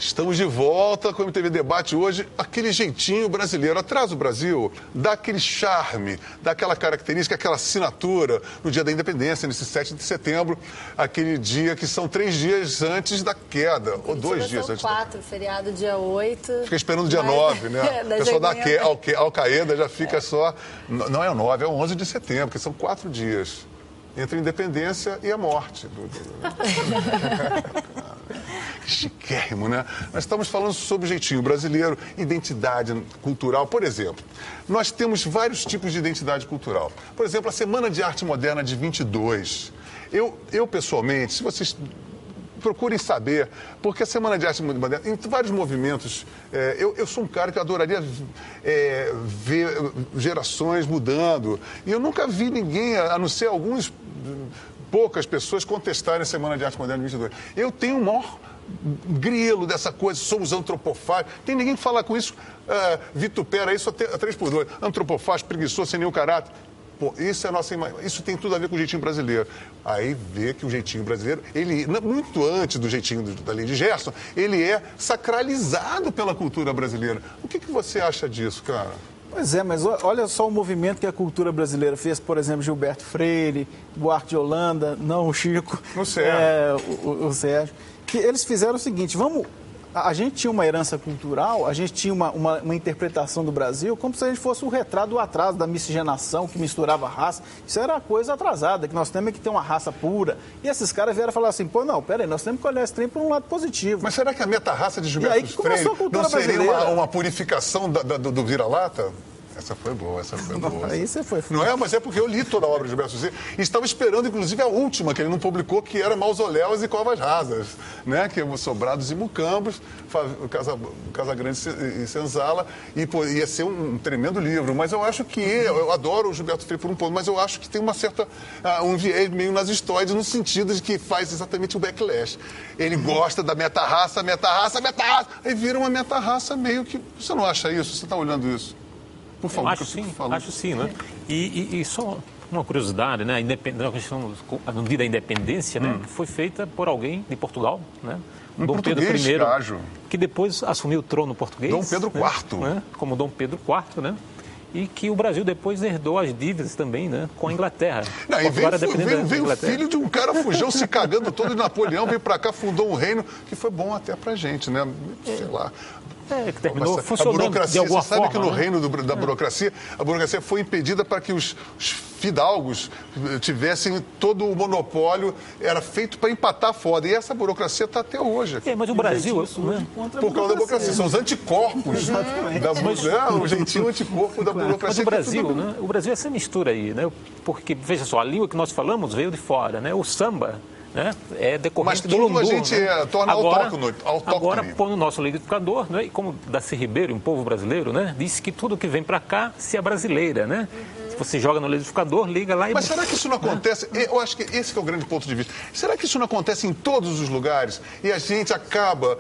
Estamos de volta com o MTV Debate hoje. Aquele jeitinho brasileiro. Atrás do Brasil, dá aquele charme, dá aquela característica, aquela assinatura no dia da independência, nesse 7 de setembro, aquele dia que são 3 dias antes da queda, ou 2 dias antes. 4, feriado dia 8. Fica esperando o dia 9, né? O pessoal da Al-Qaeda já fica só... Não é o 9, é o 11 de setembro, que são 4 dias entre a independência e a morte. Chiquérrimo, né? Nós estamos falando sobre o jeitinho brasileiro, identidade cultural. Por exemplo, nós temos vários tipos de identidade cultural. Por exemplo, a Semana de Arte Moderna de 22. Eu pessoalmente, se vocês procurem saber, porque a Semana de Arte Moderna, em vários movimentos, eu sou um cara que adoraria ver gerações mudando. E eu nunca vi ninguém, a não ser poucas pessoas, contestarem a Semana de Arte Moderna de 22. Eu tenho o maior grilo dessa coisa, somos antropofágicos. Tem ninguém que fala com isso, vitupera isso a 3x2. Antropofágico, preguiçoso, sem nenhum caráter. Pô, isso é a nossa imagem. Isso tem tudo a ver com o jeitinho brasileiro. Aí vê que o jeitinho brasileiro, ele, muito antes do jeitinho da lei de Gerson, ele é sacralizado pela cultura brasileira. O que você acha disso, cara? Pois é, mas olha só o movimento que a cultura brasileira fez, por exemplo, Gilberto Freire, Buarque de Holanda, não o Chico, o Sérgio. O Sérgio, que eles fizeram o seguinte, a gente tinha uma herança cultural, a gente tinha uma interpretação do Brasil como se a gente fosse o retrato do atraso, da miscigenação, que misturava raça. Isso era coisa atrasada, que nós temos que ter uma raça pura. E esses caras vieram falar assim, pô, não, peraí, nós temos que olhar esse trem por um lado positivo. Mas será que a meta-raça de Gilberto Freire não seria uma purificação do vira-lata? Essa foi boa, essa foi boa. Aí você foi. Não é? Mas é porque eu li toda a obra de Gilberto Freire e estava esperando, inclusive, a última, que ele não publicou, que era Mausoléus e Covas Rasas, né? Que é Sobrados e Mucambos, Casa Grande e Senzala, e pô, ia ser um tremendo livro. Mas eu acho que eu adoro o Gilberto Freire por um ponto, mas eu acho que tem uma certa, um viés meio nazistóide, no sentido de que faz exatamente o backlash. Ele gosta da meta-raça, aí vira uma meta-raça meio que... Você não acha isso? Você está olhando isso? Por favor, acho sim, né? E só uma curiosidade, né? A questão do dia da independência, né? Foi feita por alguém de Portugal, né? Dom Pedro I, que depois assumiu o trono português. Dom Pedro IV. Né? Como Dom Pedro IV, né? E que o Brasil depois herdou as dívidas também, né? Com a Inglaterra. Não, e veio o filho de um cara, fugiu se cagando todo, de Napoleão, veio pra cá, fundou um reino que foi bom até pra gente, né? Sei lá. Que terminou funcionando de alguma forma. Você sabe que no reino da burocracia, a burocracia foi impedida para que os fidalgos tivessem todo o monopólio, era feito para empatar foda. E essa burocracia está até hoje. Mas o Brasil... Por causa da burocracia, são os anticorpos. O jeitinho anticorpo da burocracia. Mas o Brasil, né? O Brasil é essa mistura aí, né? Porque, veja só, a língua que nós falamos veio de fora, né? O samba... né? É decorrente do Lundu. Mas tudo a gente torna autóctone. Agora, põe no nosso liquidificador, né? E como Darcy Ribeiro, um povo brasileiro, né? Disse que tudo que vem para cá se é brasileira, né? Se você joga no liquidificador, liga lá e... Mas será que isso não acontece? Eu acho que esse que é o grande ponto de vista. Será que isso não acontece em todos os lugares? E a gente acaba,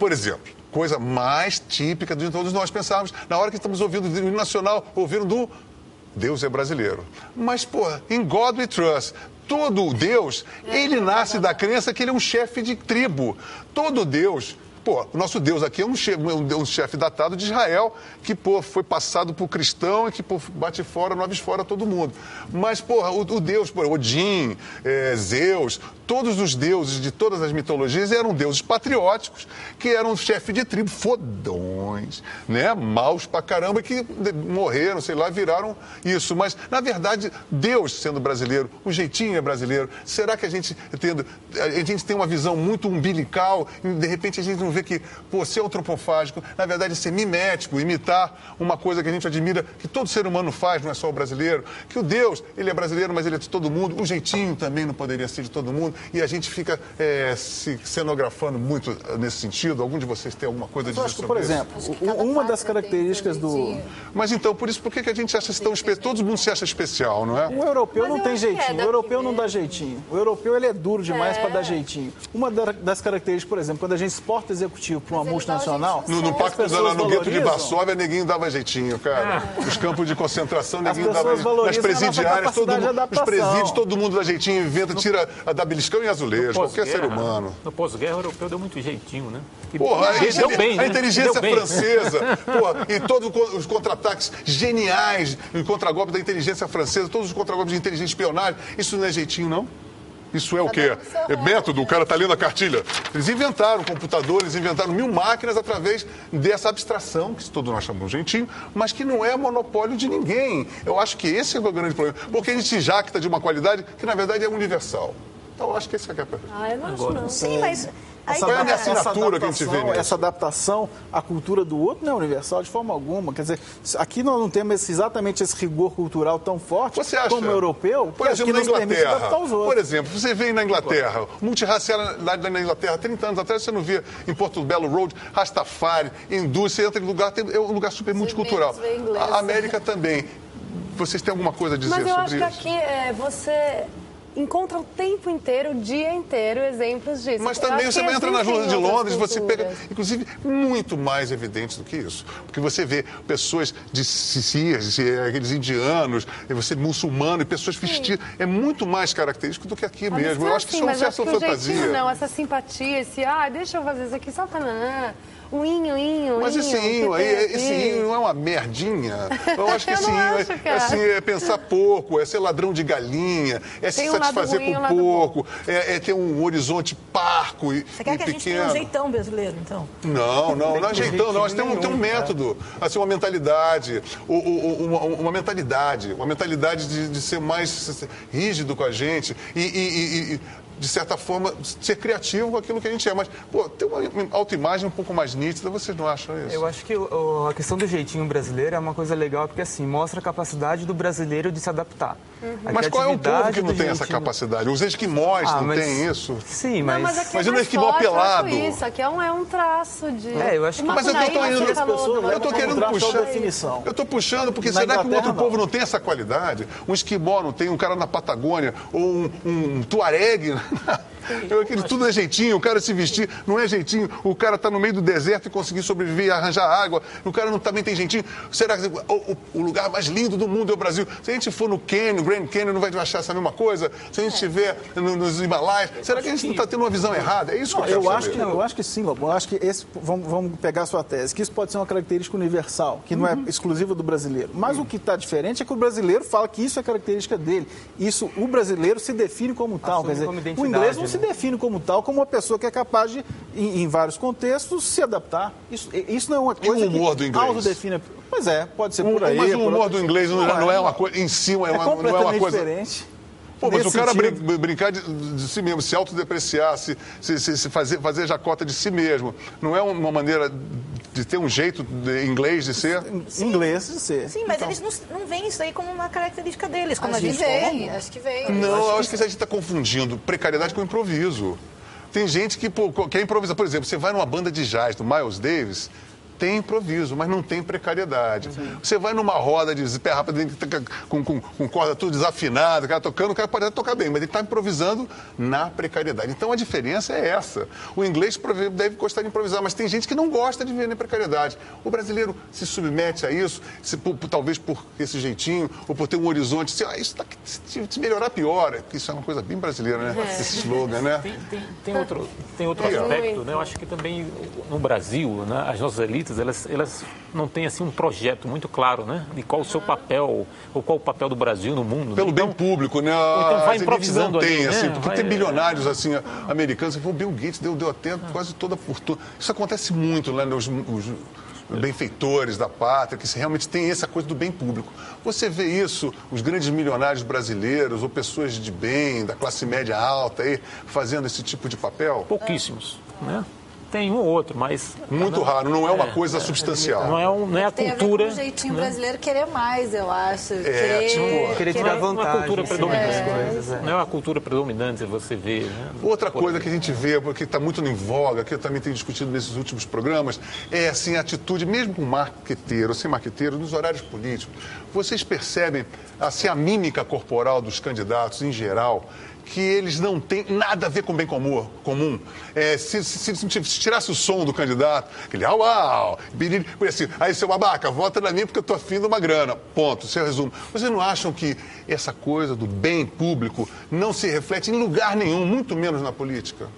por exemplo, coisa mais típica de todos nós pensarmos, na hora que estamos ouvindo o hino nacional, ouvindo do Deus é brasileiro. Mas, pô, in God we trust. Todo Deus, ele nasce da crença que ele é um chefe de tribo. Todo Deus... Pô, o nosso Deus aqui é um chefe datado de Israel, que, pô, foi passado por cristão e que, pô, bate fora, nove fora todo mundo. Mas, porra, o Deus, pô, Odin, Zeus, todos os deuses de todas as mitologias eram deuses patrióticos, que eram chefe de tribo, fodões, né? Maus pra caramba, que morreram, sei lá, viraram isso. Mas, na verdade, Deus sendo brasileiro, o jeitinho é brasileiro. Será que a gente tem uma visão muito umbilical e, de repente, a gente não vê que, pô, ser antropofágico, na verdade, ser mimético, imitar uma coisa que a gente admira, que todo ser humano faz, não é só o brasileiro, que o Deus, ele é brasileiro, mas ele é de todo mundo, o jeitinho também não poderia ser de todo mundo, e a gente fica se cenografando muito nesse sentido. Algum de vocês tem alguma coisa a dizer sobre isso? Por exemplo, uma das características do... Mas então, por isso, por que a gente acha tão especial? Todo mundo se acha especial, não é? O europeu não tem jeitinho, o europeu não dá jeitinho. O europeu, ele é duro demais para dar jeitinho. Uma das características, por exemplo, quando a gente exporta executivo executivo para uma multinacional... No Pacto no Gueto de Varsóvia, neguinho dava jeitinho, cara. Os campos de concentração, neguinho dava jeitinho. Nas presidiárias, os presídios, todo mundo dá jeitinho, inventa, tira da beliscão e azulejo, qualquer ser humano. No pós-guerra, o europeu deu muito jeitinho, né? Porra, a inteligência francesa, porra, e todos os contra-ataques geniais, o contragolpe da inteligência francesa, todos os contragolpes de inteligência e espionagem, isso não é jeitinho, não? Isso é o quê? É método, o cara está lendo a cartilha. Eles inventaram computadores, inventaram 1000 máquinas através dessa abstração, que todos nós chamamos de jeitinho, mas que não é monopólio de ninguém. Eu acho que esse é o grande problema, porque a gente se jacta de uma qualidade que, na verdade, é universal. Então, eu acho que esse é o que é a eu não acho, não. Sim, mas... Qual é a assinatura que a gente vê nisso? Essa adaptação à cultura do outro não é universal de forma alguma. Quer dizer, aqui nós não temos exatamente esse rigor cultural tão forte como o europeu, por exemplo, na Inglaterra. Por exemplo, você vê na Inglaterra, multirracialidade na Inglaterra, 30 anos atrás você não via em Porto Belo Road, Rastafari, hindu, você entra em lugar, é um lugar super multicultural. A América também. Vocês têm alguma coisa a dizer sobre isso? Mas eu acho que aqui você encontra o tempo inteiro, o dia inteiro, exemplos disso. Mas também você vai entrar nas ruas de Londres, você pega, inclusive, muito mais evidente do que isso. Porque você vê pessoas de sírios, aqueles indianos, você muçulmano, e pessoas vestidas. É muito mais característico do que aqui mesmo. Eu acho que isso é uma certa fantasia. Não, essa simpatia, deixa eu fazer isso aqui só para... Mas esse inho aí, esse inho não é uma merdinha? Eu acho que esse inho é pensar pouco, é ser ladrão de galinha, é se satisfazer com pouco, é ter um horizonte parco e pequeno. Você quer que a gente tenha um jeitão brasileiro, então? Não é jeitão, não. Nós temos um método, assim, uma mentalidade, uma mentalidade de ser mais rígido com a gente e de certa forma, ser criativo com aquilo que a gente é. Mas, ter uma autoimagem um pouco mais nítida, vocês não acham isso? Eu acho que a questão do jeitinho brasileiro é uma coisa legal, porque, assim, mostra a capacidade do brasileiro de se adaptar. Mas qual é o povo que não tem essa capacidade? Os esquimós não têm isso? Sim, mas... Mas o esquimó pelado... Isso aqui é um traço de... eu acho que... Mas eu tô querendo puxar... Eu tô puxando, porque será que o outro povo não tem essa qualidade? Um esquimó não tem, um cara na Patagônia, ou um tuareg... Tudo é jeitinho, o cara se vestir não é jeitinho, o cara tá no meio do deserto e conseguir sobreviver e arranjar água, o cara também tem jeitinho. Será que o lugar mais lindo do mundo é o Brasil? Se a gente for no Grand Canyon, não vai achar essa mesma coisa? Se a gente estiver nos Himalaias, será que a gente não está tendo uma visão errada? É isso que eu quero saber. Eu acho que sim, Lobo. Eu acho que vamos pegar a sua tese, que isso pode ser uma característica universal, que não é exclusiva do brasileiro. Mas o que está diferente é que o brasileiro fala que isso é característica dele. O brasileiro se define como tal. Quer dizer, o inglês não se define como tal, como uma pessoa que é capaz de, em vários contextos, se adaptar. Isso não é uma coisa que autodefine. Pois é, pode ser por aí. Mas o humor do inglês não é uma coisa, em si, não é uma coisa... diferente. Mas o cara brincar de si mesmo, se autodepreciar, se fazer jacota de si mesmo, não é uma maneira de ter um jeito inglês de ser? Sim. Inglês de ser. Sim, mas eles não veem isso aí como uma característica deles, como a gente vem. Acho que vem. Não, eu acho que a gente está confundindo precariedade com improviso. Tem gente que quer improvisar. Por exemplo, você vai numa banda de jazz do Miles Davis, tem improviso, mas não tem precariedade. Você vai numa roda de pé rápido, com corda tudo desafinada, o cara tocando, o cara pode até tocar bem, mas ele está improvisando na precariedade. Então a diferença é essa. O inglês deve gostar de improvisar, mas tem gente que não gosta de ver na precariedade. O brasileiro se submete a isso, talvez por esse jeitinho, ou por ter um horizonte. Se melhorar, piora. Isso é uma coisa bem brasileira, né? Esse slogan, né? Tem outro aspecto, né? Eu acho que também no Brasil, né, as nossas elites, elas não têm assim um projeto muito claro, né? De qual o seu papel, ou qual o papel do Brasil no mundo. Pelo bem público, né? Então vai improvisando ali, assim, né? Porque tem bilionários assim, americanos, o Bill Gates deu até quase toda a fortuna. Isso acontece muito, né? Os benfeitores da pátria, que realmente tem essa coisa do bem público. Você vê isso, os grandes milionários brasileiros, ou pessoas de bem, da classe média alta, aí, fazendo esse tipo de papel? Pouquíssimos, né? Tem um ou outro, mas... Muito raro, não é uma coisa substancial. Não é a cultura... Tem a ver com o jeitinho brasileiro querer mais, eu acho. Querer tirar vantagem. Não é uma cultura predominante. Coisas, não é uma cultura predominante, você vê. Né? Outra coisa que a gente vê, porque está muito em voga, que eu também tenho discutido nesses últimos programas, é assim, a atitude, mesmo com marqueteiro, sem marqueteiro, nos horários políticos. Vocês percebem assim, a mímica corporal dos candidatos, em geral, que eles não têm nada a ver com o bem comum. Se tirasse o som do candidato, aquele au, assim, aí seu babaca, vota na minha porque eu tô afim de uma grana. Ponto, seu resumo. Vocês não acham que essa coisa do bem público não se reflete em lugar nenhum, muito menos na política?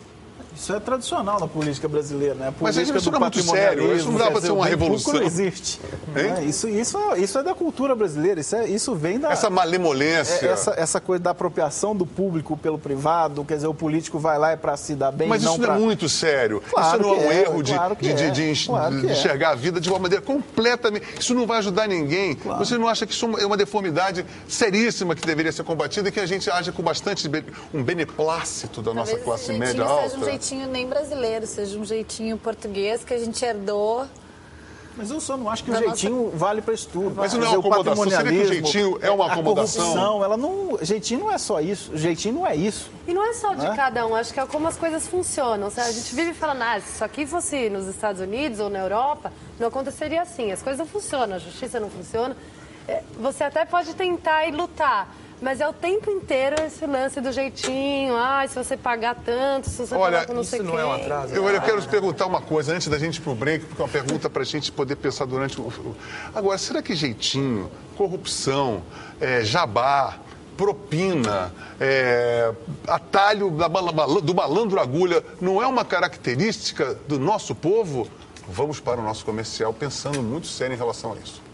Isso é tradicional na política brasileira, né? A política mas isso não é muito sério, isso não dá para ser uma revolução. Não existe. Né? Isso é da cultura brasileira, isso vem da... Essa malemolência. Essa coisa da apropriação do público pelo privado, quer dizer, o político vai lá para se dar bem, mas não isso não é muito sério. Claro isso não é um erro de enxergar a vida de uma maneira completamente... Isso não vai ajudar ninguém. Claro. Você não acha que isso é uma deformidade seríssima que deveria ser combatida e que a gente age com bastante um beneplácito da nossa classe média alta? Nem brasileiro, seja um jeitinho português que a gente herdou. Mas eu só não acho que o jeitinho vale para isso tudo. Mas não é uma acomodação. Você vê que o jeitinho é uma acomodação? A corrupção, jeitinho não é só isso. Jeitinho não é isso. E não é só de cada um, acho que é como as coisas funcionam. A gente vive falando, se isso aqui fosse nos Estados Unidos ou na Europa, não aconteceria assim. As coisas não funcionam, a justiça não funciona. Você até pode tentar e lutar. Mas é o tempo inteiro esse lance do jeitinho, se você pagar tanto, se você pagar com não sei quem. Isso não é um atraso. Eu quero te perguntar uma coisa, antes da gente ir pro break, porque é uma pergunta para a gente poder pensar durante o... Agora, será que jeitinho, corrupção, jabá, propina, atalho do malandro agulha, não é uma característica do nosso povo? Vamos para o nosso comercial pensando muito sério em relação a isso.